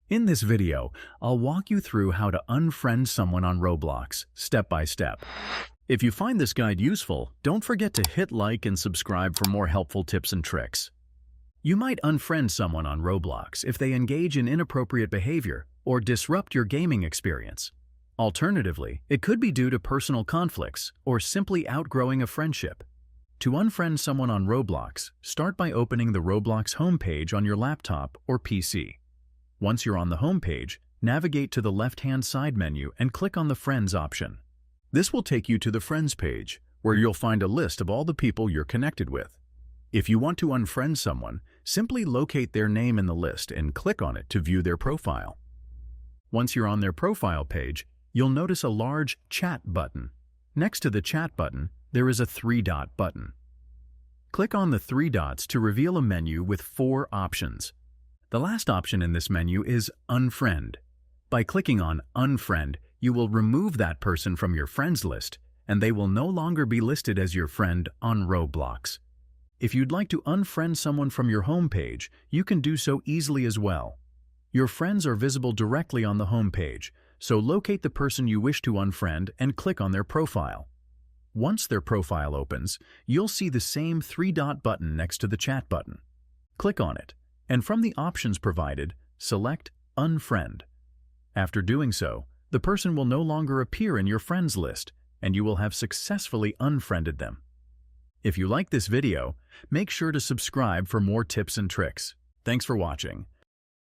In this video, I'll walk you through how to unfriend someone on Roblox, step by step. If you find this guide useful, don't forget to hit like and subscribe for more helpful tips and tricks. You might unfriend someone on Roblox if they engage in inappropriate behavior or disrupt your gaming experience. Alternatively, it could be due to personal conflicts or simply outgrowing a friendship. To unfriend someone on Roblox, start by opening the Roblox homepage on your laptop or PC. Once you're on the homepage, navigate to the left-hand side menu and click on the Friends option. This will take you to the Friends page, where you'll find a list of all the people you're connected with. If you want to unfriend someone, simply locate their name in the list and click on it to view their profile. Once you're on their profile page, you'll notice a large Chat button. Next to the Chat button, there is a three-dot button. Click on the three dots to reveal a menu with 4 options. The last option in this menu is Unfriend. By clicking on Unfriend, you will remove that person from your friends list, and they will no longer be listed as your friend on Roblox. If you'd like to unfriend someone from your homepage, you can do so easily as well. Your friends are visible directly on the homepage, so locate the person you wish to unfriend and click on their profile. Once their profile opens, you'll see the same three-dot button next to the Chat button. Click on it, and from the options provided, select Unfriend. After doing so, the person will no longer appear in your friends list, and you will have successfully unfriended them. If you like this video, make sure to subscribe for more tips and tricks. Thanks for watching.